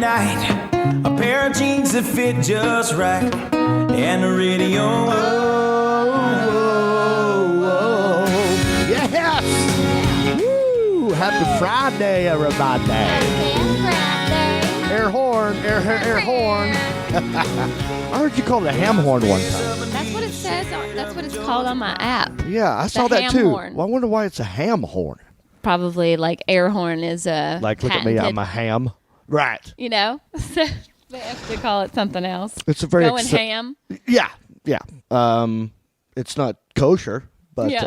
night, a pair of jeans that fit just right, and the radio. Yes! Woo! Happy Friday, everybody. Happy Air horn, air horn. I heard you call it a ham horn one time. That's what it says. That's what it's called on my app. Yeah, I saw that ham too. horn. Well, I wonder why it's a ham horn. Probably like air horn is a Like, look at me, I'm a ham. Right. You know? So they have to call it something else. It's a very Going ham. Yeah. It's not kosher, but Yeah.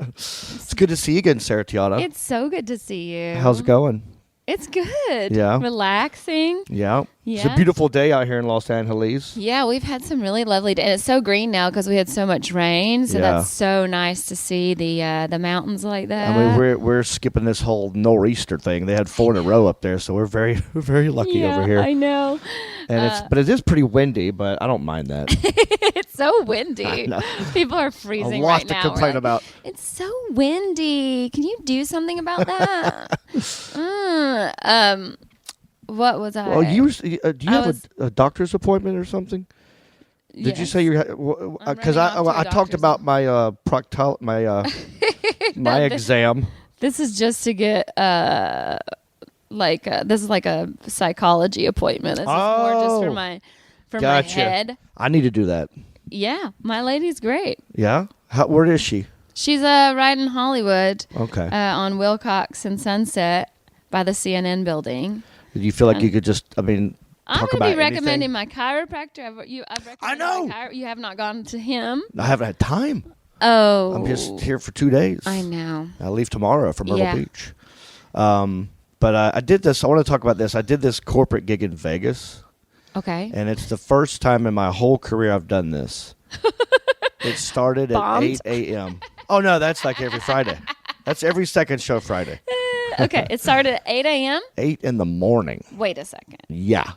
it's good to see you again, Sarah Tiana. It's so good to see you. How's it going? It's good. Yeah. Relaxing. Yeah. It's a Yeah. beautiful day out here in Los Angeles. Yeah, we've had some really lovely days. And it's so green now because we had so much rain. So Yeah. that's so nice to see the mountains like that. I mean, we're skipping this whole nor'easter thing. They had 4 in a row up there, so we're very lucky yeah, over here. I know. And but it is pretty windy, but I don't mind that. It's so windy. I know. People are freezing A lot right to now. complain We're about. It's so windy. Can you do something about that? What was I? Well, do you have a doctor's appointment or something? Did you say you had? Because I talked about my my exam. This is just to get this is like a psychology appointment. This is more just for my Gotcha. my head. I need to do that. Yeah, my lady's great. Yeah. Where is she? She's right in Hollywood. Okay. On Wilcox and Sunset by the CNN building. Do you feel like you could just? I mean, I'm talk going about to be recommending anything? my chiropractor. I've recommended I know. you have not gone to him. I haven't had time. Oh. I'm just here for 2 days. I know. I leave tomorrow for Myrtle Yeah. Beach. But I did this. I want to talk about this. I did this corporate gig in Vegas, Okay. and it's the first time in my whole career I've done this. It started at Bombed? 8 a.m. Oh, no, that's like every Friday. That's every second show Friday. Okay. It started at 8 a.m.? 8 in the morning. Wait a second. Yeah.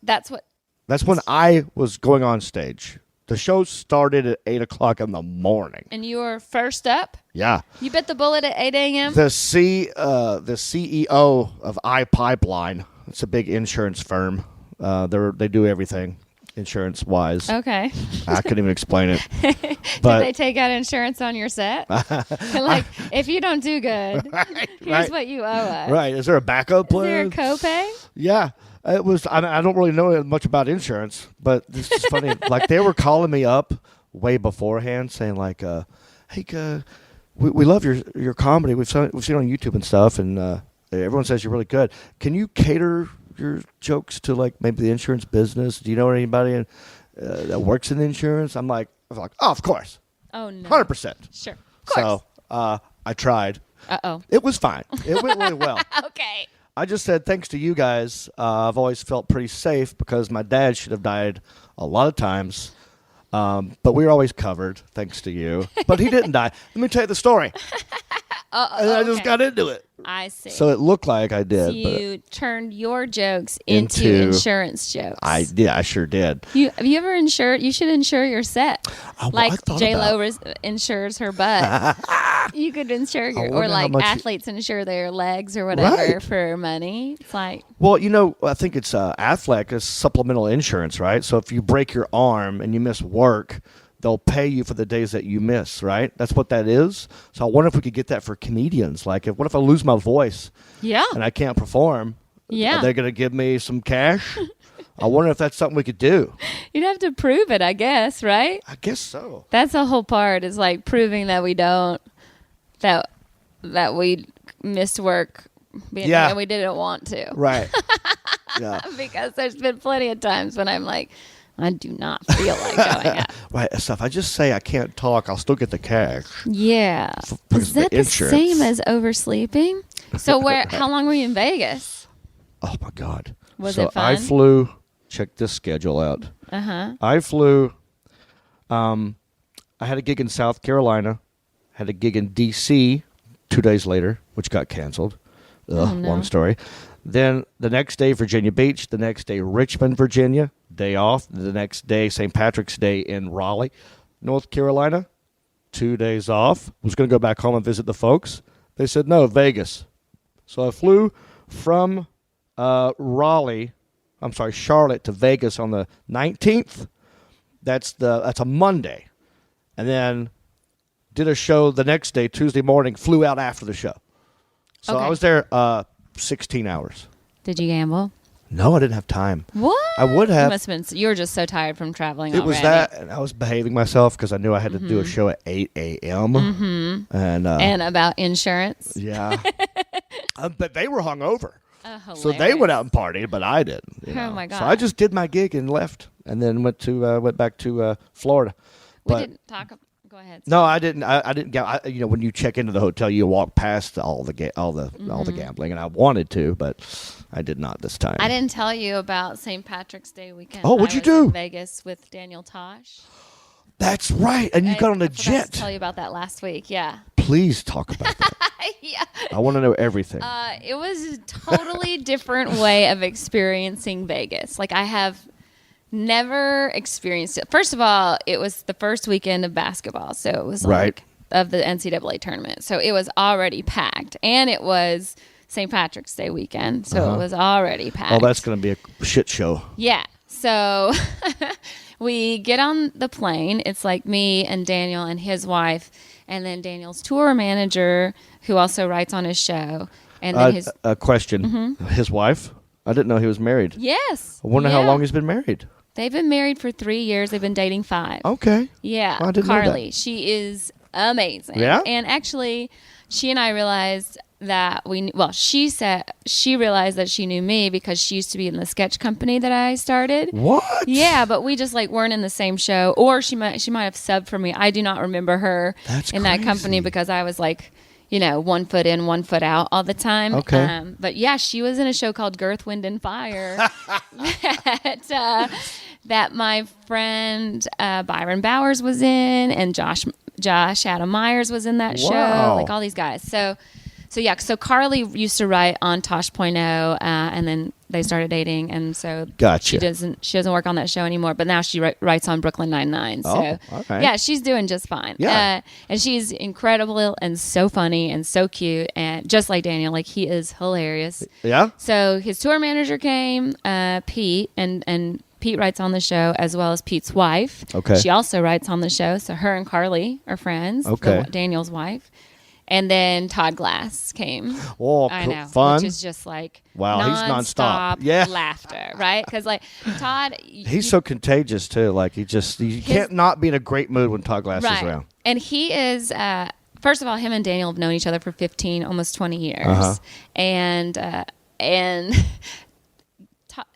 That's when I was going on stage. The show started at 8 o'clock in the morning. and you were first up? Yeah. You bit the bullet at 8 a.m.? The CEO of iPipeline, it's a big insurance firm. They do everything insurance wise. Okay. I couldn't even explain it. Did But they take out insurance on your set? Like, if you don't do good, here's right. what you owe us. Right, is there a backup Is there plan? a copay? Yeah. It was. I don't really know much about insurance, but this is funny. Like, they were calling me up way beforehand, saying like, "Hey, we love your comedy. We've seen it on YouTube and stuff, and everyone says you're really good. Can you cater your jokes to like maybe the insurance business? Do you know anybody that works in insurance?" I was like, "Oh, of course, Oh, no. 100%." Sure. Of course. So I tried. Uh-oh. It was fine. It went really well. Okay. I just said, thanks to you guys, I've always felt pretty safe because my dad should have died a lot of times. But we were always covered, thanks to you. But he didn't die. Let me tell you the story. And I just got into it. I see. So it looked like I did. So you turned your jokes into insurance jokes. I sure did. Have you ever insured? You should insure your set. I Like thought J-Lo about- insures her butt. You could insure your, wonder or how like much athletes insure their legs or whatever Right. for money. It's like, Well, I think it's Aflac is supplemental insurance, right? So if you break your arm and you miss work, they'll pay you for the days that you miss, right? That's what that is. So I wonder if we could get that for comedians. Like, what if I lose my voice yeah. and I can't perform? Yeah. Are they going to give me some cash? I wonder if that's something we could do. You'd have to prove it, I guess, right? I guess so. That's the whole part, is like proving that we don't, that we missed work Yeah. and we didn't want to. Right. Yeah. Because there's been plenty of times when I'm like, I do not feel like going out. Right. So if I just say I can't talk, I'll still get the cash. Yeah. because Is that of the the insurance. same as oversleeping? So how long were you in Vegas? Oh, my God. Was so it fun? I flew, check this schedule out. Uh-huh. I flew, I had a gig in South Carolina, had a gig in D.C. 2 days later, which got canceled. Ugh, no. long story. Then the next day, Virginia Beach. The next day, Richmond, Virginia. Day off. The next day, St. Patrick's Day in Raleigh, North Carolina. 2 days off. Was going to go back home and visit the folks. They said, no, Vegas. So I flew from Charlotte to Vegas on the 19th. That's a Monday. And then did a show the next day, Tuesday morning, flew out after the show. So I was there 16 hours. Did you gamble? No, I didn't have time. What? I would have. You were just so tired from traveling It already. was that, and I was behaving myself because I knew I had to do a show at 8 a.m. Mm-hmm. And about insurance. yeah. But they were hungover. So they Hilarious. went out and partied, but I didn't. Oh, my God. So I just did my gig and left, and then went back to Florida. We didn't talk. Go ahead. No, I didn't. I didn't. When you check into the hotel, you walk past all the gambling, and I wanted to, but I did not this time. I didn't tell you about St. Patrick's Day weekend. Oh, what'd you I was do? in Vegas with Daniel Tosh. That's right, and you got on a I forgot jet. to tell you about that last week. Yeah. Please talk about that. Yeah. I want to know everything. It was a totally different way of experiencing Vegas. Like, I have never experienced it. First of all, it was the first weekend of basketball, so it was Right. of the NCAA tournament. So it was already packed, and it was St. Patrick's Day weekend, so it was already packed. Oh, that's going to be a shit show. Yeah. So we get on the plane. It's like me and Daniel and his wife, and then Daniel's tour manager, who also writes on his show. And then A question. His wife? I didn't know he was married. Yes. I wonder how Yeah. long he's been married. They've been married for 3 years. They've been dating 5. Okay. Yeah. I didn't know that. Carly. She is amazing. Yeah? And actually, she and I realized that she said she realized that she knew me because she used to be in the sketch company that I started. What? Yeah, but we just weren't in the same show, or she might have subbed for me. I do not remember her That's in that company crazy. because I was 1 foot in, 1 foot out all the time. Okay. But yeah, she was in a show called Girth, Wind, and Fire that my friend Byron Bowers was in, and Josh Adam Myers was in that show. Wow. Like all these guys. So Carly used to write on Tosh.0, and then they started dating, and so Gotcha. she doesn't work on that show anymore. But now she writes on Brooklyn Nine-Nine. So Oh, all right. yeah, she's doing just fine. Yeah. And she's incredible and so funny and so cute, and just like Daniel, he is hilarious. Yeah? So his tour manager came, Pete, and Pete writes on the show, as well as Pete's wife. Okay. She also writes on the show. So her and Carly are friends. Okay. Daniel's wife. And then Todd Glass came. Oh, I cool. know. Fun. Which is just Wow, he's nonstop. nonstop Yeah. laughter, right? Because Todd... He's so contagious, too. You can't not be in a great mood when Todd Glass is around. And he is... first of all, him and Daniel have known each other for 15, almost 20 years. Uh-huh. And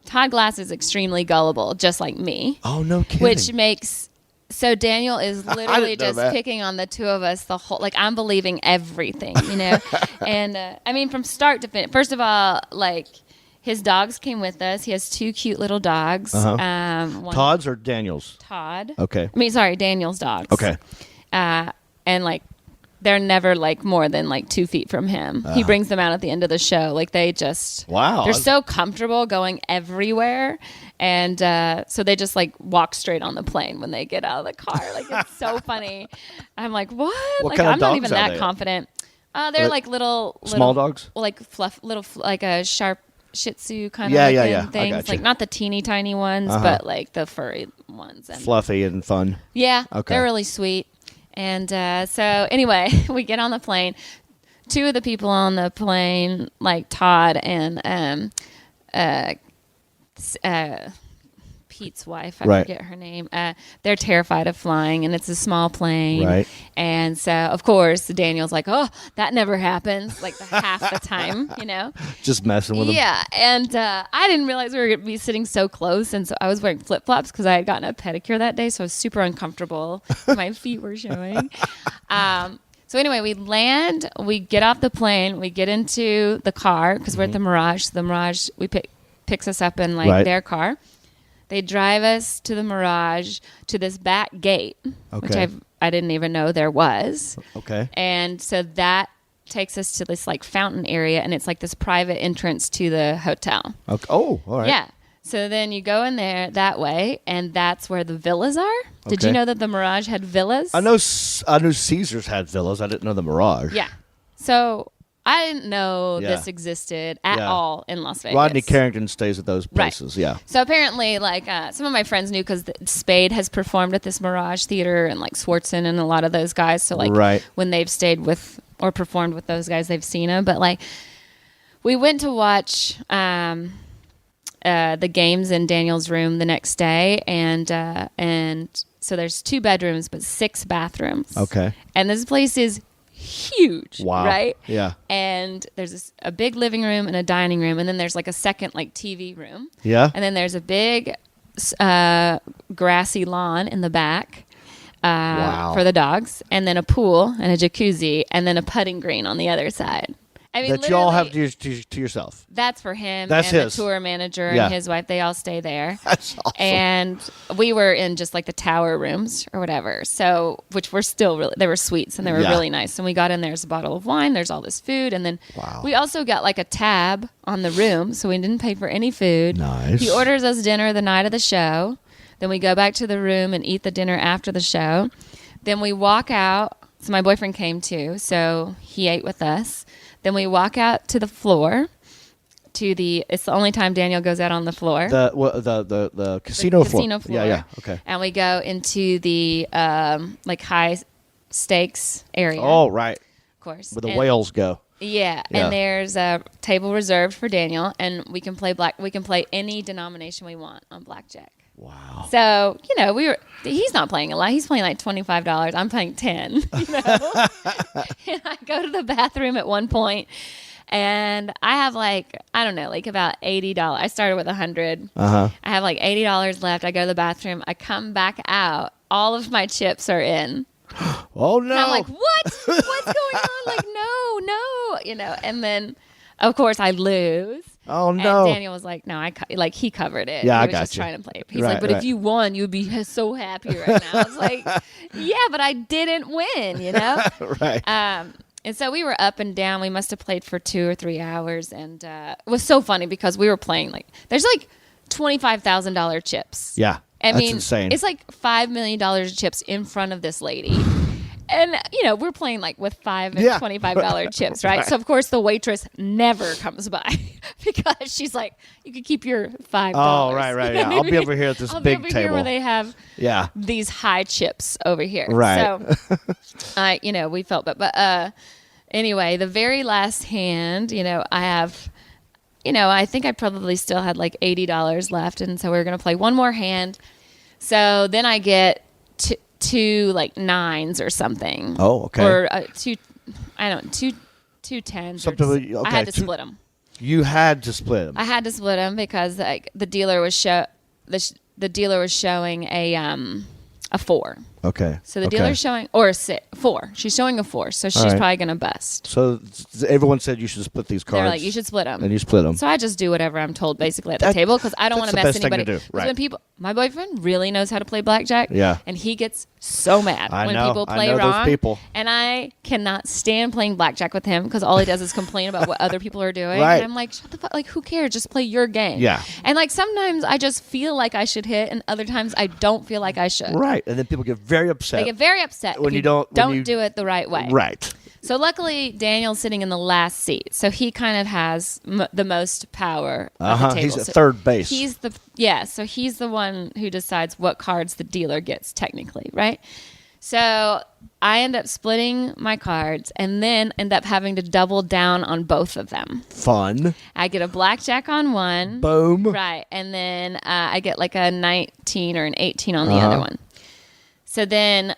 Todd Glass is extremely gullible, just like me. Oh, no kidding. Which makes... So Daniel is literally didn't know just that. picking on the two of us the whole... I'm believing everything, And, from start to finish... First of all, his dogs came with us. He has 2 cute little dogs. Uh-huh. One, Todd's or Daniel's? Todd. Okay. Daniel's dogs. Okay. And they're never more than 2 feet from him. He brings them out at the end of the show. They just... Wow. They're so comfortable going everywhere. And so they just walk straight on the plane when they get out of the car. It's so funny. I'm like, what? What kind of I'm not dogs even are that they? confident. They're little Small dogs? Fluff, little a sharp Shih Tzu kind Yeah, of yeah, yeah. I things. gotcha. Not the teeny tiny ones, Uh-huh. but the furry ones. And Fluffy and fun. yeah, Okay. they're really sweet. And so anyway, we get on the plane. 2 of the people on the plane, Todd and Pete's wife, I Right. forget her name, they're terrified of flying, and it's a small plane. Right. And so, of course, Daniel's oh, that never happens, half the time, Just messing with them. Yeah, and I didn't realize we were going to be sitting so close, and so I was wearing flip-flops because I had gotten a pedicure that day, so I was super uncomfortable. My feet were showing. So anyway, we land, we get off the plane, we get into the car because we're at the Mirage. So the Mirage picks us up in Right. their car. They drive us to the Mirage to this back gate, which Okay. I didn't even know there was. Okay. And so that takes us to this fountain area, and it's this private entrance to the hotel. Okay. Oh, all right. Yeah. So then you go in there that way, and that's where the villas are. Did you Okay. know that the Mirage had villas? I knew Caesars had villas. I didn't know the Mirage. Yeah. So I didn't know Yeah. this existed at Yeah. all in Las Vegas. Rodney Carrington stays at those Right. places. Yeah. So apparently, like some of my friends knew because Spade has performed at this Mirage Theater and like Swartzen and a lot of those guys. So like Right. when they've stayed with or performed with those guys, they've seen him. But like we went to watch the games in Daniel's room the next day, and so there's 2 bedrooms but 6 bathrooms. Okay. And this place is huge. Wow. Right? Yeah. And there's a big living room and a dining room, and then there's like a second like TV room. Yeah. And then there's a big grassy lawn in the back Wow. for the dogs, and then a pool and a jacuzzi, and then a putting green on the other side. I mean, That you all have literally, to yourself. That's for him. That's and his. the tour manager Yeah. and his wife. They all stay there. That's awesome. And we were in just like the tower rooms or whatever. So, which were still really, they were suites and they were Yeah. really nice. And we got in, there's a bottle of wine, there's all this food. And then Wow. we also got like a tab on the room. So we didn't pay for any food. Nice. He orders us dinner the night of the show. Then we go back to the room and eat the dinner after the show. Then we walk out. So my boyfriend came too. So he ate with us. Then we walk out to the floor. It's the only time Daniel goes out on the floor. The casino floor. Casino floor. Yeah. Okay. And we go into the like high stakes area. Oh, right. Of course. Where the And- whales go. Yeah. Yeah. And there's a table reserved for Daniel, and we can play any denomination we want on blackjack. Wow. So, he's not playing a lot. He's playing like $25. I'm playing 10, And I go to the bathroom at one point, and I have like, I don't know, like about $80. I started with 100. Uh-huh. I have like $80 left. I go to the bathroom. I come back out. All of my chips are in. Oh, no. And I'm like, what? What's going on? Like, no. And then, of course, I lose. Oh, no. And Daniel was like, no, he covered it. Yeah, he I was just gotcha. trying to play. He's Right, like, but if right. you won, you'd be so happy right now. I was like, yeah, but I didn't win, Right. And so we were up and down. We must have played for 2 or 3 hours. And it was so funny because we were playing there's like $25,000 chips. Yeah. I That's mean, insane. it's like $5 million of chips in front of this lady. And, we're playing with $5 and Yeah. $25 chips, right? So, of course, the waitress never comes by because she's like, you could keep your $5. Oh, right. You know Yeah. what I'll I be mean? over here at this I'll big be over table. here where they have Yeah. these high chips over here. Right. So, we felt but anyway, the very last hand, I have, I think I probably still had like $80 left. And so we were going to play one more hand. So then I get two like 9s or something. Oh, okay. Or two tens. Something Or, with- I had to two- split them. You had to split them. I had to split them because the dealer was the dealer was showing a 4. Okay. So the okay. dealer's showing, or a 4. She's showing a 4, so she's right. probably going to bust. So everyone said you should split these cards. They're like, you should split them. And you split them. So I just do whatever I'm told basically at the That- table because I don't want that's to the mess best thing to anybody. do, 'Cause right. when my boyfriend really knows how to play blackjack. Yeah. And he gets so mad I when know. people I play know those wrong. people. And I cannot stand playing blackjack with him because all he does is complain about what other people are doing. Right. And I'm like, shut the fuck, like who cares? Just play your game. Yeah. And like sometimes I just feel like I should hit and other times I don't feel like I should. Right. And then people get very upset. They get very upset When if you don't- when you- do it the right way. Right. So luckily, Daniel's sitting in the last seat, so he kind of has the most power of the table. He's at So third base. so he's the one who decides what cards the dealer gets technically, right? So I end up splitting my cards and then end up having to double down on both of them. Fun. I get a blackjack on one, Boom. right, and then I get like a 19 or an 18 on the Uh-huh. other one. So then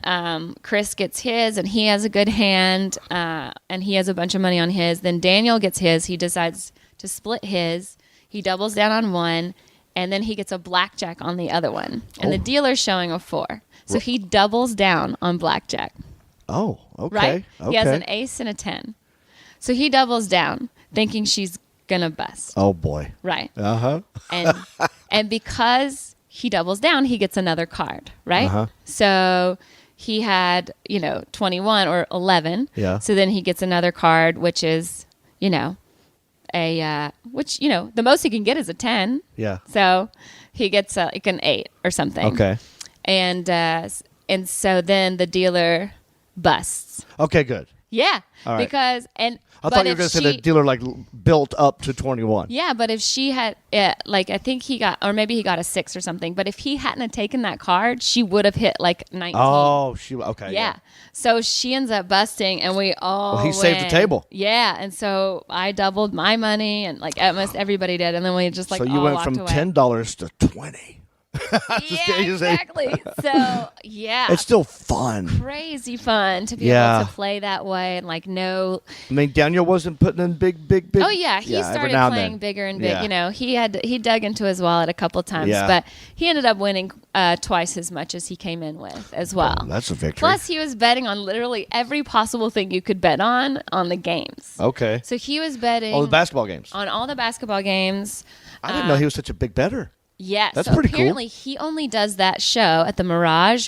Chris gets his, and he has a good hand, and he has a bunch of money on his. Then Daniel gets his. He decides to split his. He doubles down on one, and then he gets a blackjack on the other one. And the dealer's showing a 4. So he doubles down on blackjack, Oh, okay. right? Okay. He has an ace and a 10. So he doubles down, thinking she's going to bust, Oh, boy. right? Uh-huh. And because he doubles down, he gets another card, right? Uh-huh. So he had, 21 or 11. Yeah. So then he gets another card, which is, the most he can get is a 10. Yeah. So he gets like an 8 or something. Okay. And so then the dealer busts. Okay, good. Yeah, All right. because I thought you were going to say the dealer like built up to 21. Yeah, but if she had, like, I think he got, or maybe he got a 6 or something. But if he hadn't have taken that card, she would have hit like 19. Oh, okay. Yeah. So she ends up busting, and we all. Well, he saved the table. Yeah, and so I doubled my money, and like almost everybody did, and then we just like. So you all went walked from away. $10 to 20. Yeah, exactly. So yeah, It's still fun. crazy fun to be able to play that way and like know. I mean, Daniel wasn't putting in big. Oh yeah, he started playing bigger and big. Yeah. You know, he dug into his wallet a couple times, Yeah. but he ended up winning twice as much as he came in with as well. Oh, that's a victory. Plus, he was betting on literally every possible thing you could bet on the games. Okay. So he was betting Oh, the basketball games. on all the basketball games. I didn't know he was such a big bettor. Yeah, That's so pretty cool. apparently he only does that show at the Mirage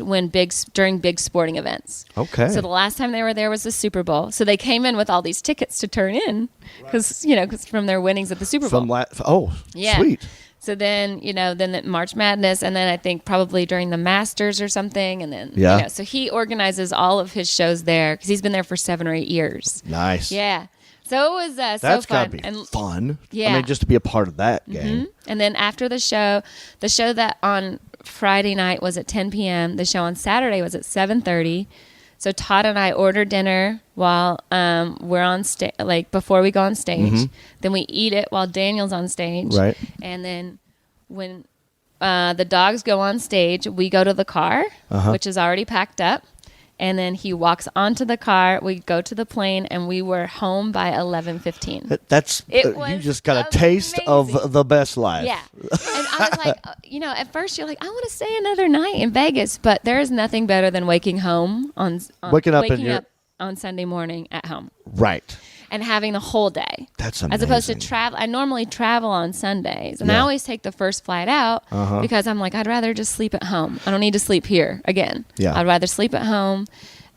during big sporting events. Okay. So the last time they were there was the Super Bowl. So they came in with all these tickets to turn in because from their winnings at the Super Bowl. Yeah. Sweet. So then, then the March Madness, and then I think probably during the Masters or something, and then so he organizes all of his shows there because he's been there for 7 or 8 years. Nice. Yeah. So it was That's so fun. gotta be fun. Yeah. I mean, just to be a part of that game. And then after the show that on Friday night was at 10 p.m. The show on Saturday was at 7:30. So Todd and I order dinner while we're on stage, like before we go on stage. Then we eat it while Daniel's on stage. Right. And then when the dogs go on stage, we go to the car, which is already packed up. And then he walks onto the car. We go to the plane, and we were home by 11:15. You just got a taste of the best life. Yeah. And I was like, at first you're like, I want to stay another night in Vegas, but there is nothing better than waking up on Sunday morning at home. Right. And having the whole day. That's amazing. As opposed to travel. I normally travel on Sundays, and I always take the first flight out because I'm like, I'd rather just sleep at home. I don't need to sleep here again. Yeah. I'd rather sleep at home.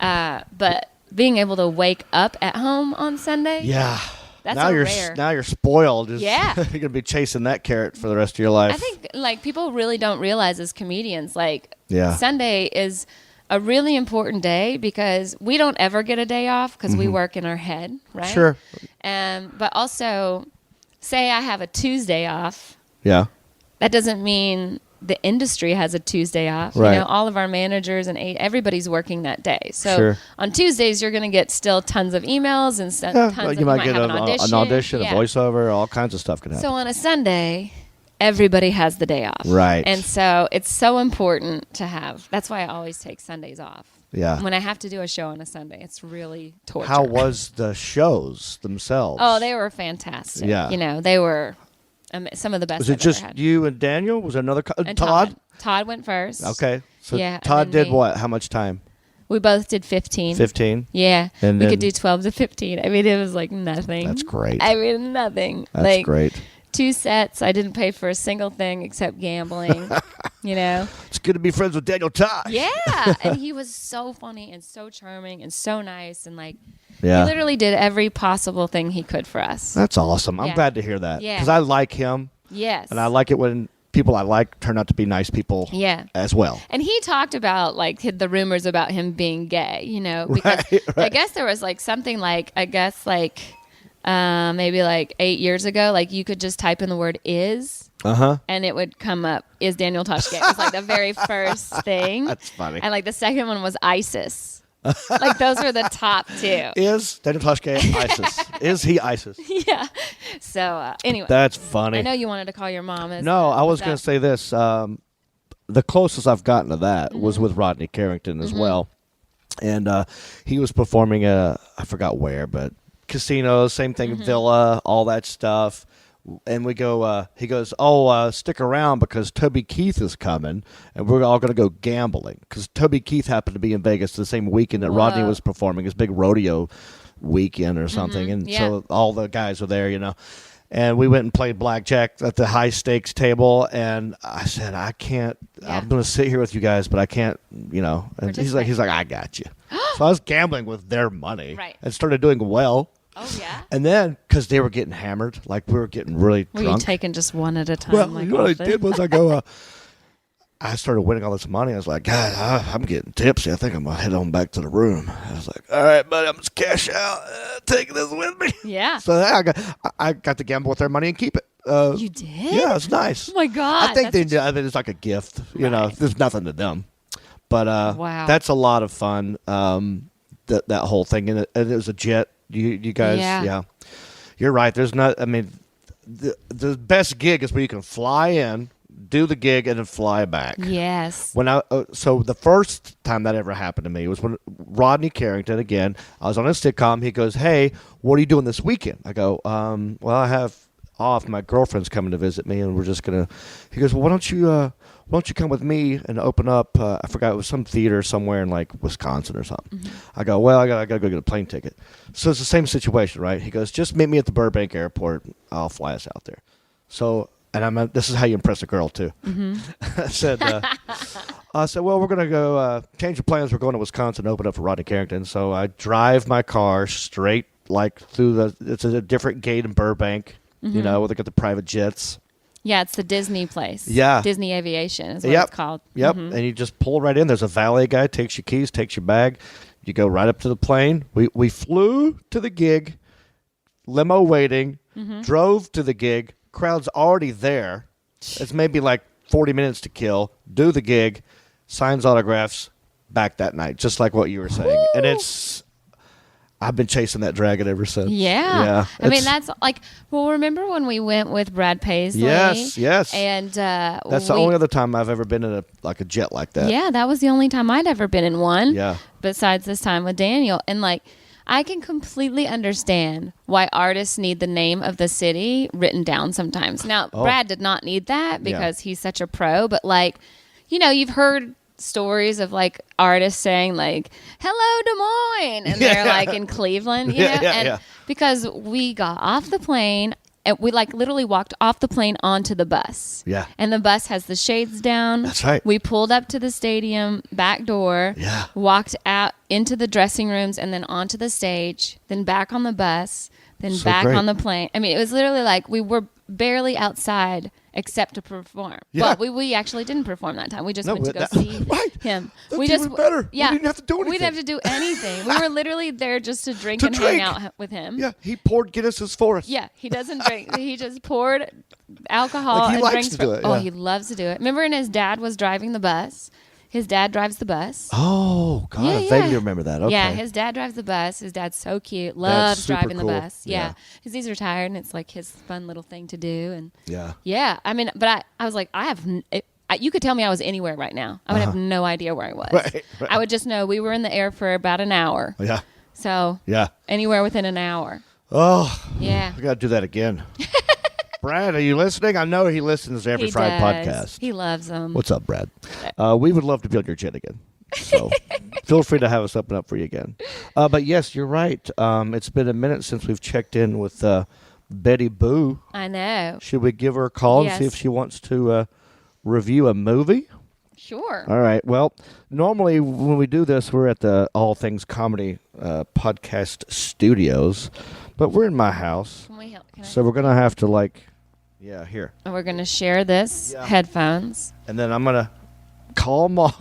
But being able to wake up at home on Sunday. Yeah. That's rare. Now you're spoiled. Yeah. You're going to be chasing that carrot for the rest of your life. I think like people really don't realize as comedians, like Yeah. Sunday is a really important day because we don't ever get a day off because we work in our head, right? Sure. But also, say I have a Tuesday off. Yeah. That doesn't mean the industry has a Tuesday off. Right. All of our managers and everybody's working that day. So Sure. on Tuesdays, you're going to get still tons of emails and tons you might get have an audition, Yeah. a voiceover, all kinds of stuff can happen. So on a Sunday, everybody has the day off. Right. And so it's so important to have. That's why I always take Sundays off. Yeah. When I have to do a show on a Sunday, it's really torture. How was the shows themselves? Oh, they were fantastic. Yeah. They were some of the best Was it I've just ever had. you and Daniel? Was there another And Todd? Todd went first. Okay. So Yeah, and Todd then did me. what? How much time? We both did 15. 15? Yeah. And we then- could do 12 to 15. I mean, it was like nothing. That's great. I mean, nothing. That's like, great. 2 sets. I didn't pay for a single thing except gambling. It's good to be friends with Daniel Tosh. Yeah. And he was so funny and so charming and so nice. And like, Yeah. he literally did every possible thing he could for us. That's awesome. I'm Yeah. glad to hear that. Yeah. Because I like him. Yes. And I like it when people I like turn out to be nice people Yeah. as well. And he talked about like the rumors about him being gay, because Right. I guess there was like something like, maybe like 8 years ago, like you could just type in the word is Uh-huh. and it would come up, is Daniel Tosh gay? It was like the very first thing. That's funny. And like the second one was ISIS. Like those were the top 2. Is Daniel Tosh gay? ISIS. Is he ISIS? Yeah. So anyway, That's funny. I know you wanted to call your mom. No, I was going to say this. The closest I've gotten to that Mm-hmm. was with Rodney Carrington as well. And he was performing at, I forgot where, but casinos, same thing, Mm-hmm. Villa, all that stuff. And we go, he goes, stick around because Toby Keith is coming and we're all going to go gambling. Because Toby Keith happened to be in Vegas the same weekend that Rodney was performing, his big rodeo weekend or something. And so all the guys were there, And we went and played blackjack at the high stakes table. And I said, I can't, I'm going to sit here with you guys, but I can't, And he's like, I got you. So I was gambling with their money Right. and started doing well. Oh, yeah? And then, because they were getting hammered, like we were getting really Were you drunk. taking just one at a time? Well, like what I often? did was I go, I started winning all this money. I was like, God, I'm getting tipsy. I think I'm going to head on back to the room. I was like, all right, buddy, I'm just cash out. Take this with me. Yeah. So I got to gamble with their money and keep it. You did? Yeah, it's nice. Oh my God. I think they do. I mean, it's like a gift. You know, there's nothing to them. But wow. That's a lot of fun. That whole thing. And it was a jet. You guys, yeah. You're right. There's not, I mean, the best gig is where you can fly in, do the gig, and then fly back. Yes. So the first time that ever happened to me was when Rodney Carrington, again, I was on a sitcom. He goes, hey, what are you doing this weekend? I go, well, I have off. My girlfriend's coming to visit me, and we're just going to, he goes, well, why don't you come with me and open up, I forgot, it was some theater somewhere in like Wisconsin or something. Mm-hmm. I go, well, I got to go get a plane ticket. So it's the same situation, right? He goes, just meet me at the Burbank airport. I'll fly us out there. So, and this is how you impress a girl too. Mm-hmm. I said, well, we're going to go change the plans. We're going to Wisconsin, open up for Rodney Carrington. So I drive my car straight like through it's a different gate in Burbank, you know, where they got the private jets. Yeah, it's the Disney place. Yeah. Disney Aviation is what it's called. Yep. Mm-hmm. And you just pull right in. There's a valet guy, takes your keys, takes your bag. You go right up to the plane. We flew to the gig, limo waiting, drove to the gig. Crowd's already there. It's maybe like 40 minutes to kill. Do the gig, signs autographs, back that night, just like what you were saying. Woo! And I've been chasing that dragon ever since. Yeah. I mean, that's like, well, remember when we went with Brad Paisley? Yes. And that's the only other time I've ever been in a jet like that. Yeah, that was the only time I'd ever been in one. Yeah. Besides this time with Daniel. And like, I can completely understand why artists need the name of the city written down sometimes. Now, Brad did not need that because he's such a pro, but like, you know, you've heard stories of like artists saying like, hello Des Moines, and they're like in Cleveland, you know? And because we got off the plane and we like literally walked off the plane onto the bus. Yeah. And the bus has the shades down. That's right. We pulled up to the stadium back door, walked out into the dressing rooms and then onto the stage, then back on the bus, then back on the plane. I mean, it was literally like we were barely outside except to perform. Yeah. Well, we actually didn't perform that time. We just went to go see him. That's even better. Yeah, we didn't have to do anything. We didn't have to do anything. We were literally there just to drink and hang out with him. Yeah, he poured Guinnesses for us. Yeah, he doesn't drink. He just poured alcohol like he and likes drinks. To do it, Oh, he loves to do it. Remember when his dad was driving the bus? His dad drives the bus. Oh, God. I vaguely remember that. Okay. Yeah, his dad drives the bus. His dad's so cute. Loves driving cool. the bus. Yeah. Because he's retired and it's like his fun little thing to do. And yeah. I mean, but I was like, you could tell me I was anywhere right now. I would have no idea where I was. Right. I would just know we were in the air for about an hour. Yeah. So anywhere within an hour. Oh. Yeah. We got to do that again. Brad, are you listening? I know he listens to every Friday podcast. He loves them. What's up, Brad? We would love to be on your jet again. So feel free to have us open up for you again. But yes, you're right. It's been a minute since we've checked in with Betty Boo. I know. Should we give her a call and see if she wants to review a movie? Sure. All right. Well, normally when we do this, we're at the All Things Comedy podcast studios, but we're in my house. Can we help? So we're going to have to here. And we're going to share this headphones. And then I'm going to call Mom.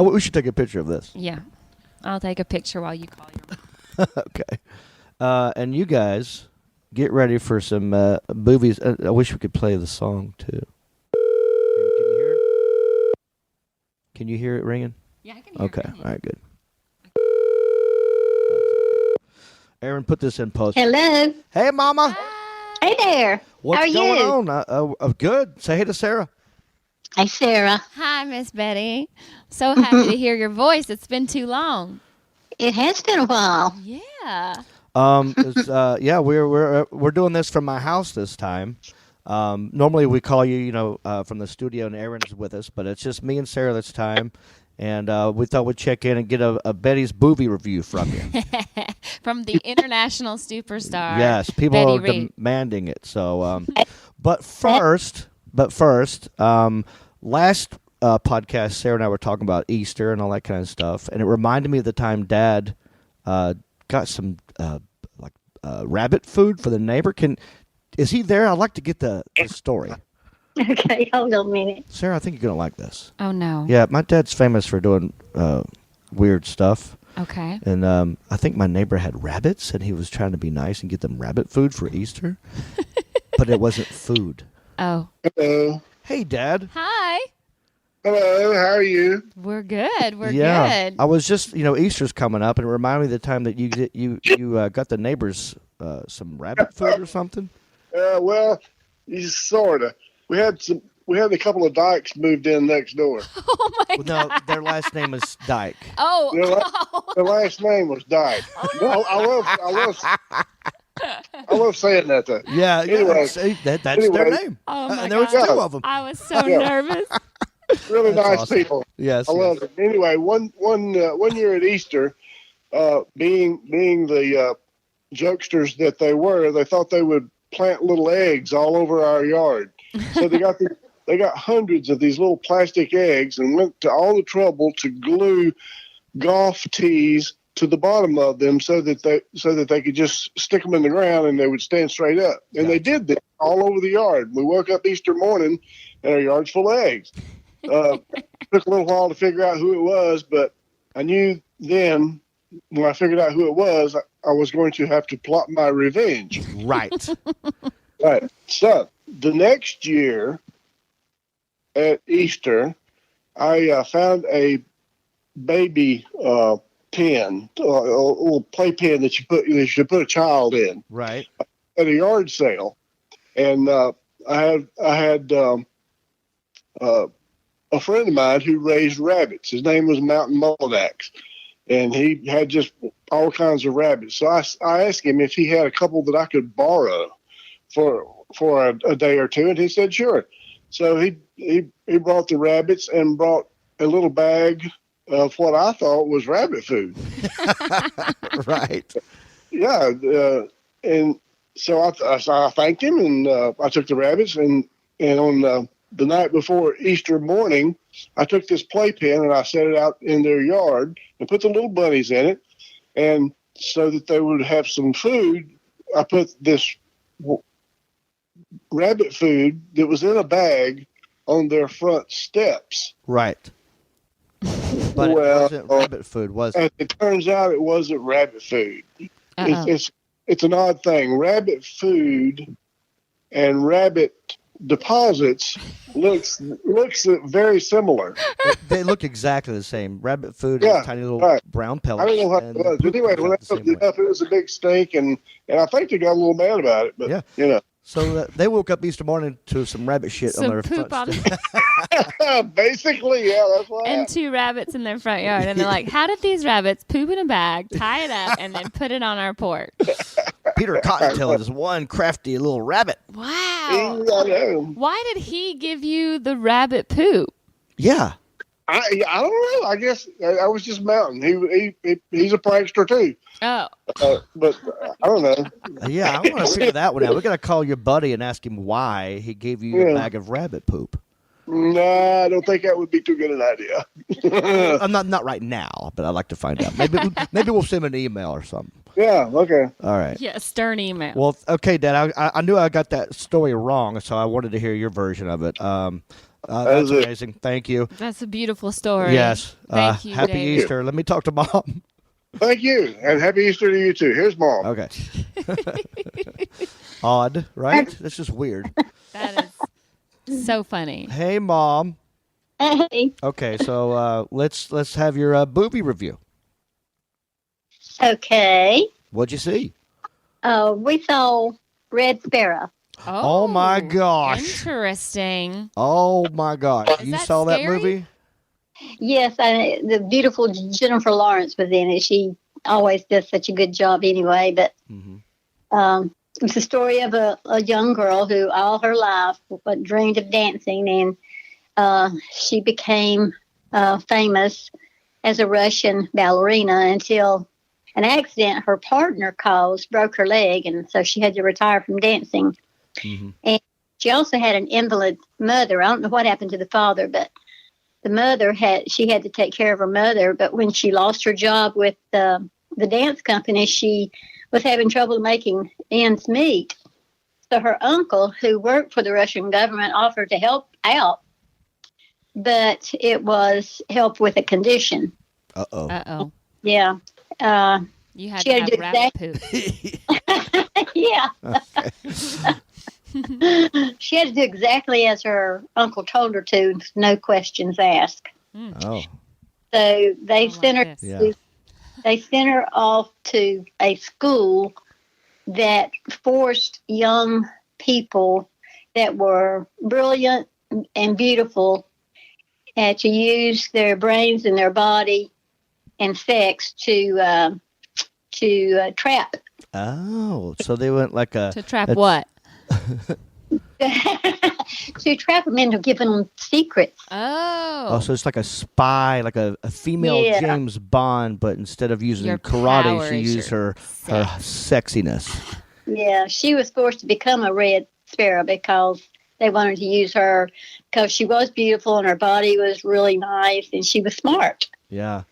We should take a picture of this. Yeah. I'll take a picture while you call your mom. Okay. And you guys get ready for some movies. I wish we could play the song too. Can you hear it? Can you hear it ringing? Yeah, I can hear it. Okay. All right, good. Aaron, put this in post. Hello. Hey, Mama. Hi. Hey there. What's How are going you? on? Good. Say hey to Sarah. Hi, Sarah. Hi, Miss Betty. So happy to hear your voice. It's been too long. It has been a while. Yeah. We're doing this from my house this time. Normally we call you, from the studio, and Aaron's with us, but it's just me and Sarah this time. And we thought we'd check in and get a Betty's Boovie review from you. From the international superstar. Yes, people Betty are Reep. demanding it. So, but first, last podcast, Sarah and I were talking about Easter and all that kind of stuff, and it reminded me of the time Dad got some rabbit food for the neighbor. Is he there? I'd like to get the story. Okay, hold on a minute. Sarah, I think you're going to like this. Oh no. Yeah, my dad's famous for doing weird stuff. Okay. And I think my neighbor had rabbits, and he was trying to be nice and get them rabbit food for Easter. But it wasn't food. Oh. Hello. Hey, Dad. Hi. Hello, how are you? We're good. We're Yeah, good. I was just, Easter's coming up, and it reminded me of the time that you got the neighbors some rabbit food or something. Well, sort of. We had a couple of dykes moved in next door. Oh my Well, god. no, their last name is Dyke. Oh. Their last name was Dyke. I love saying that though. Yeah, Anyway. that's their Anyway. name. Oh my And there was god. two of them. I was so Yeah. nervous. Really That's nice awesome. people. Yes. I love it. Anyway, one year at Easter, being the jokesters that they were, they thought they would plant little eggs all over our yard. So they got hundreds of these little plastic eggs and went to all the trouble to glue golf tees to the bottom of them so that they could just stick them in the ground and they would stand straight up. And they did that all over the yard. We woke up Easter morning and our yard's full of eggs. Took a little while to figure out who it was, but I knew then when I figured out who it was, I was going to have to plot my revenge. Right. Right. So the next year at Easter, I found a baby pen, a little play pen that you should put a child in Right. at a yard sale, and I had a friend of mine who raised rabbits. His name was Mountain Moldax, and he had just all kinds of rabbits. So I asked him if he had a couple that I could borrow for a day or two, and he said sure. So he brought the rabbits and brought a little bag of what I thought was rabbit food. Right. Yeah, and so I thanked him, and I took the rabbits, and on the night before Easter morning, I took this playpen and I set it out in their yard and put the little bunnies in it, and so that they would have some food, I put this rabbit food that was in a bag on their front steps. Right. But it wasn't rabbit food, was it? And it turns out it wasn't rabbit food. It's an odd thing. Rabbit food and rabbit deposits looks very similar. They look exactly the same. Rabbit food Yeah, is tiny little right. brown pellets. I don't know what and it was. But poop anyway, comes when I out the opened same it way. up, it was a big stink, and I think they got a little mad about it. But Yeah. So they woke up Easter morning to some rabbit shit on Some their poop front on steps. basically, yeah, that's what and happened. 2 rabbits in their front yard. And they're like, how did these rabbits poop in a bag, tie it up, and then put it on our porch? Peter Cottontail is one crafty little rabbit. Wow. I know. Why did he give you the rabbit poop? Yeah. I don't know. I guess I was just Mountain. He's a prankster too. Oh. But I don't know. Yeah, I want to figure that one out. We got to call your buddy and ask him why he gave you a Yeah. bag of rabbit poop. No, I don't think that would be too good an idea. I'm not right now, but I'd like to find out. Maybe we'll send him an email or something. Yeah. Okay. All right. Yeah, stern email. Well, okay, Dad. I knew I got that story wrong, so I wanted to hear your version of it. That's is it. amazing. Thank you. That's a beautiful story. Yes. Thank you, Happy David. Easter. Let me talk to Mom. Thank you, and happy Easter to you too. Here's Mom. Okay. Odd, right? This is weird. That is so funny. Hey, Mom. Hey. Okay, so let's have your booby review. Okay. What'd you see? We saw Red Sparrow. Oh, my gosh. Interesting. Oh my gosh! Is You that saw that scary? movie? Yes, the beautiful Jennifer Lawrence was in it. She always does such a good job anyway. But it's the story of a young girl who all her life dreamed of dancing, and she became famous as a Russian ballerina until an accident her partner caused broke her leg, and so she had to retire from dancing. And she also had an invalid mother. I don't know what happened to the father, but the mother had to take care of her mother. But when she lost her job with the dance company, she was having trouble making ends meet. So her uncle, who worked for the Russian government, offered to help out, but it was help with a condition. Uh-oh. Yeah. You had She to had have to do rabbit poop. Yeah. She had to do exactly as her uncle told her to, no questions asked. Oh. So they I sent her. like this. Yeah. They sent her off to a school that forced young people that were brilliant and beautiful to use their brains and their body and sex to trap. Oh, so they went like a To trap That's- what? To trap them into giving them secrets. Oh, so it's like a spy, like a female Yeah. James Bond, but instead of using Your karate, power she is used your her sexiness. Yeah, she was forced to become a Red Sparrow because they wanted to use her because she was beautiful and her body was really nice and she was smart. Yeah.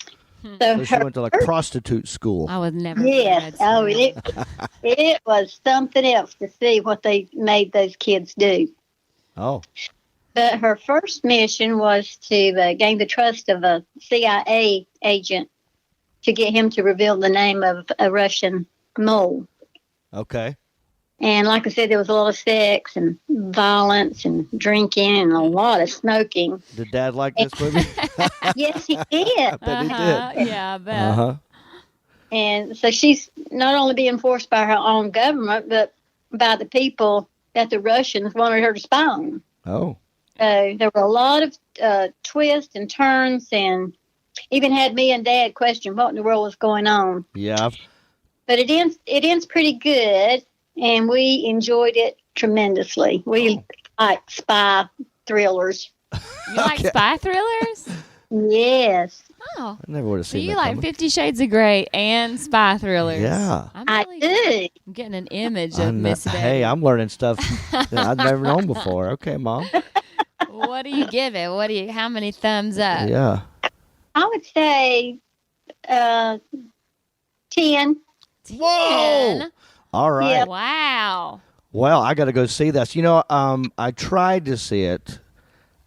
So So she went to like prostitute school. I would never. yes, oh, it was something else to see what they made those kids do. Oh. But her first mission was to gain the trust of a CIA agent to get him to reveal the name of a Russian mole. Okay. And like I said, there was a lot of sex and violence and drinking and a lot of smoking. Did Dad like this movie? Yes, he did. I bet he did. Yeah, I bet. Uh-huh. And so she's not only being forced by her own government, but by the people that the Russians wanted her to spy on. Oh. There were a lot of twists and turns, and even had me and Dad question what in the world was going on. Yeah. But it ends pretty good, and we enjoyed it tremendously. We like spy thrillers. You like spy thrillers? Yes, Oh. I never would have So seen you that like coming. 50 Shades of Grey and spy thrillers? Yeah. I do. I'm getting an image I of kn- Miss Betty. hey, I'm learning stuff that I've never known before. Okay, Mom. What do you give it? How many thumbs up? Yeah. I would say 10. Whoa. All right. Yeah. Wow. Well, I got to go see this. You know, I tried to see it.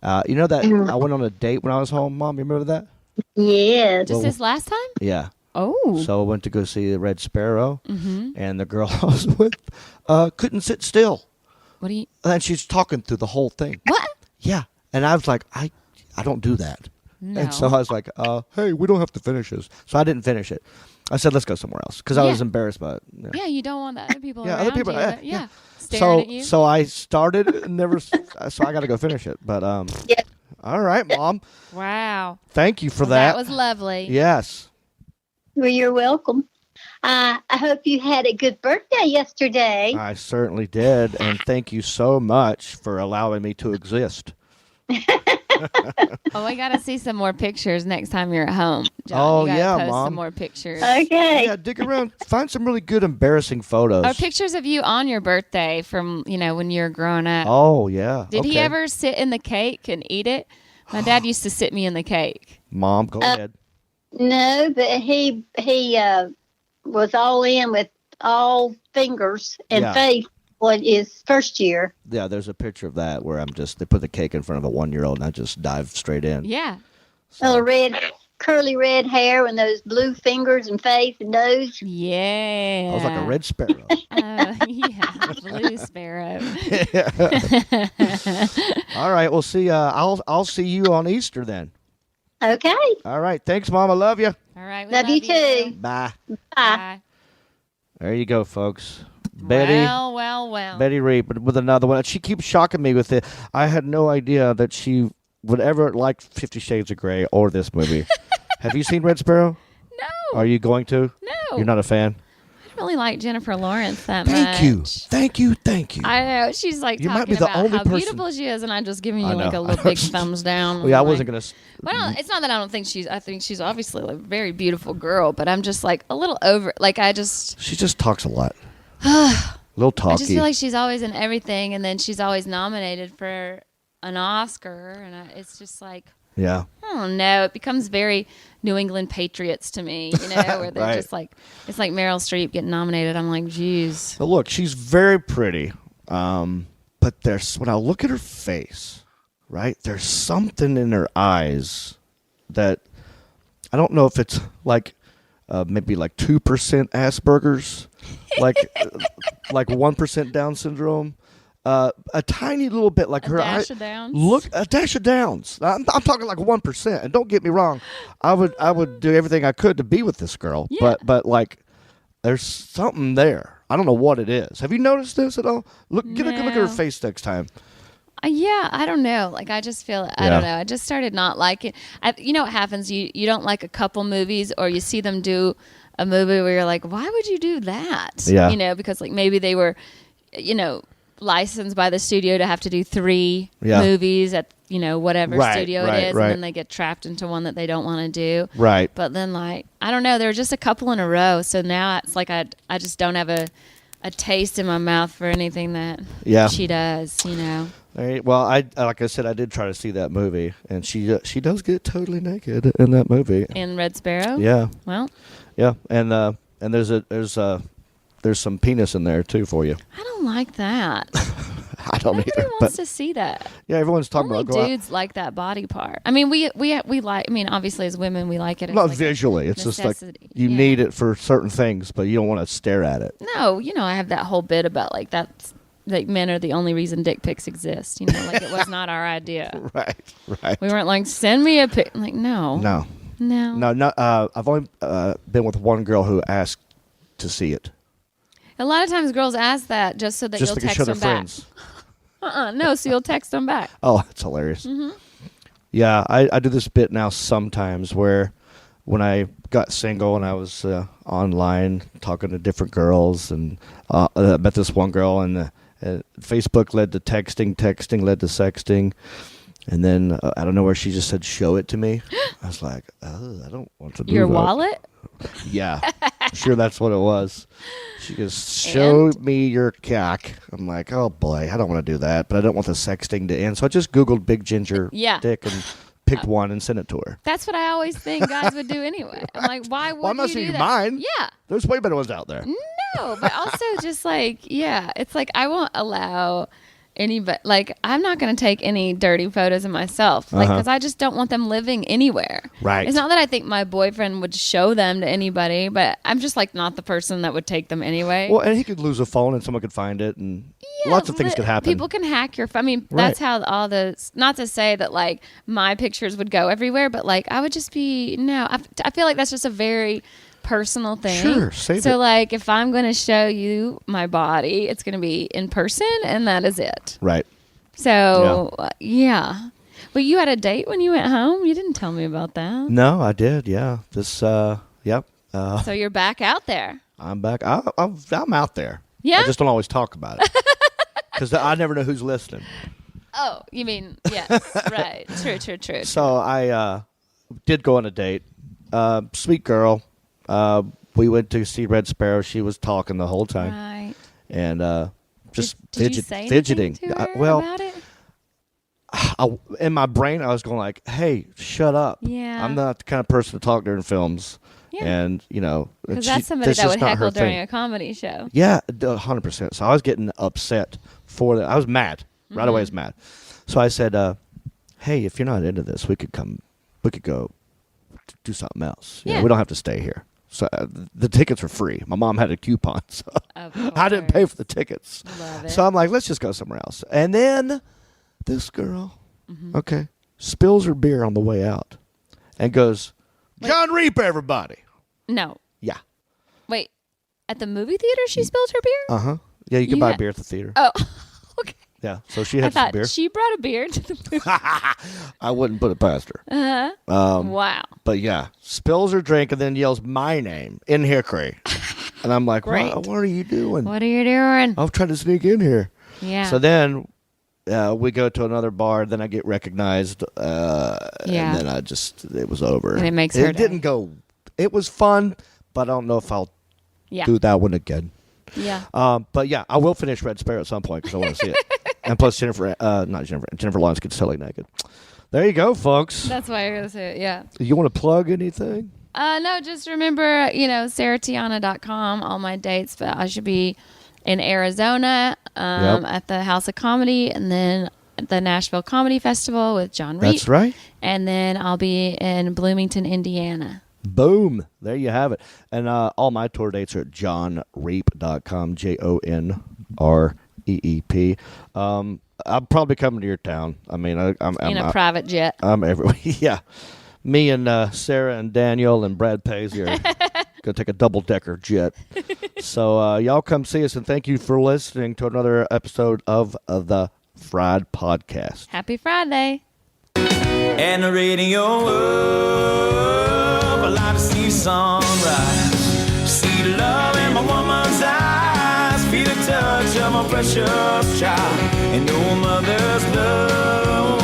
You know that I went on a date when I was home, Mom. You remember that? Yes. Just this last time? Yeah. Oh. So I went to go see the Red Sparrow, Mm-hmm. and the girl I was with couldn't sit still, What do you? and she's talking through the whole thing. What? Yeah, and I was like, I don't do that. No. And so I was like, hey, we don't have to finish this. So I didn't finish it. I said, let's go somewhere else because I was Yeah. embarrassed by it. Yeah. Yeah, you don't want the other people Yeah, around other people- you. yeah. Staring at you. So I started and never. So I got to go finish it. But Yeah. all right, Mom. Wow. Thank you for Well, that. that was lovely. Yes. Well, you're welcome. I hope you had a good birthday yesterday. I certainly did, and thank you so much for allowing me to exist. Oh, we got to see some more pictures next time you're at home. John, Oh, you gotta yeah, post Mom. some more pictures. Okay. Yeah, dig around, find some really good embarrassing photos. Or pictures of you on your birthday from, when you were growing up. Oh yeah. Did he Okay. ever sit in the cake and eat it? My dad used to sit me in the cake. Mom, go ahead. No, but he was all in with all fingers and Yeah. face on his first year. Yeah, there's a picture of that where they put the cake in front of a 1-year-old and I just dive straight in. Yeah. Little curly red hair and those blue fingers and face and nose. Yeah. I was like a red sparrow. Yeah, blue sparrow. All right, we'll see. I'll see you on Easter then. Okay. All right, thanks, Mom. I love you. All right. We Love you too. Bye. Bye. Bye. There you go, folks. Betty. Well. Betty Reep with another one. She keeps shocking me with it. I had no idea that she would ever like 50 Shades of Grey or this movie. Have you seen Red Sparrow? No. Are you going to? No. You're not a fan? I don't really like Jennifer Lawrence that much. Thank you. Thank you. Thank you. I know. She's like You might talking be the about only how person- beautiful she is, and I'm just giving you I like know. a little big thumbs down. Well, yeah, I Like- wasn't going to. Well, it's not that I don't think I think she's obviously a very beautiful girl, but I'm just like a little over. Like She just talks a lot. A little talky. I just feel like she's always in everything, and then she's always nominated for an Oscar, and it's just like. Yeah. I don't know. It becomes very New England Patriots to me, where they're Right. just like, it's like Meryl Streep getting nominated. I'm like, geez. But look, she's very pretty. But when I look at her face, right, there's something in her eyes that I don't know if it's like maybe like 2% Asperger's, like 1% Down syndrome. A tiny little bit like A her dash eye. of Downs? Look, a dash of Downs. I'm talking like 1%. And don't get me wrong, I would do everything I could to be with this girl. Yeah. But like, there's something there. I don't know what it is. Have you noticed this at all? Get a good look at her No. face next time. Yeah, I don't know. Like, I just feel, I don't know. I just started not liking. You know what happens? You don't like a couple movies, or you see them do a movie where you're like, why would you do that? Yeah. You know, because like maybe they were, licensed by the studio to have to do 3 movies at, whatever studio it is. Right. And then they get trapped into one that they don't want to do. Right. But then, like, I don't know. There were just a couple in a row. So now it's like I just don't have a taste in my mouth for anything that she does, All right. Well, like I said, I did try to see that movie, and she does get totally naked in that movie. In Red Sparrow? Yeah. Well, Yeah, and there's some penis in there too for you. I don't like that. I don't Nobody either. wants But to see that. yeah, everyone's talking Only about go out. dudes like that body part. I mean, we like. I mean, obviously, as women, we like it. As Not like visually. It's just like necessity. you Yeah. need it for certain things, but you don't want to stare at it. No, I have that whole bit about like that's like men are the only reason dick pics exist. Like it was not our idea. Right. We weren't like send me a pic. Like no. No. I've only been with one girl who asked to see it. A lot of times, girls ask that just so that Just you'll to text show their them back. friends. No, so you'll text them back. Oh, that's hilarious. Mm-hmm. Yeah, I do this bit now sometimes where when I got single and I was online talking to different girls, and I met this one girl, and Facebook led to texting led to sexting, and then I don't know where she just said, show it to me. I was like, oh, I don't want to do Your that. wallet? Yeah, sure that's what it was. She goes, show me your cock. I'm like, oh boy, I don't want to do that, but I don't want the sexting to end. So I just Googled big ginger dick and picked one and sent it to her. That's what I always think guys would do anyway. I'm like, why would Well, I'm not you saying do that? mine. Yeah. There's way better ones out there. No, but also just like, it's like I won't allow anybody, like I'm not going to take any dirty photos of myself, like because I just don't want them living anywhere. Right. It's not that I think my boyfriend would show them to anybody, but I'm just like not the person that would take them anyway. Well, and he could lose a phone and someone could find it, and lots of things but could happen. People can hack your phone. I mean, that's how all the, not to say that like my pictures would go everywhere, but like I would just be, I feel like that's just a very personal thing. Sure, save so it. like if I'm going to show you my body, it's going to be in person, and that is it. Right. So yeah. But you had a date when you went home? You didn't tell me about that. No, I did. Yeah. Yep. So you're back out there. I'm back. I'm out there. Yeah? I just don't always talk about it because I never know who's listening. Oh, you mean, yes. Right. True. So I did go on a date. Sweet girl. We went to see Red Sparrow. She was talking the whole time. Right. And just Did you say fidgeting. anything to her Well, about it? in my brain, I was going like, "Hey, shut up! Yeah. I'm not the kind of person to talk during films." Yeah. And Because that's somebody that would heckle during a comedy show. Yeah, 100%. So I was getting upset for that. I was mad. Right away I was mad. So I said, hey, if you're not into this, we could go do something else. You know, Yeah. we don't have to stay here. So the tickets were free. My mom had a coupon, so Of I didn't pay course. for the tickets. Love it. So I'm like, let's just go somewhere else. And then this girl, spills her beer on the way out and goes, John Reep, everybody. No. Yeah. Wait. At the movie theater she spilled her beer? Uh-huh. Yeah, you can You buy had- beer at the theater. Oh, okay. Yeah, so she I had some thought beer. she brought a beer to the movie. I wouldn't put it past her. Wow. But yeah, spills her drink and then yells my name in Hickory. And I'm like, Great. what are you doing? What are you doing? I'm trying to sneak in here. Yeah. So then we go to another bar. Then I get recognized. And then it was over. And it makes her It didn't go. It was fun, but I don't know if I'll yeah. do that one again. Yeah. But yeah, I will finish Red Sparrow at some point because I want to see it. And plus Jennifer Lawrence gets totally naked. There you go, folks. That's why you're going to say it. Yeah. You want to plug anything? No, just remember, sarahtiana.com, all my dates, but I should be in Arizona at the House of Comedy, and then the Nashville Comedy Festival with John Reep. That's right. And then I'll be in Bloomington, Indiana. Boom. There you have it. And all my tour dates are at johnreep.com, JONREEP. I'll probably come to your town. I mean, I'm In a private jet. I'm everywhere. Yeah. Me and Sarah and Daniel and Brad Paisley are going to take a double-decker jet. So y'all come see us, and thank you for listening to another episode of the Fried Podcast. Happy Friday. And the radio up, I like to see sunrise. See the love in my woman's eyes. Feel the touch of my precious child. And no mother's love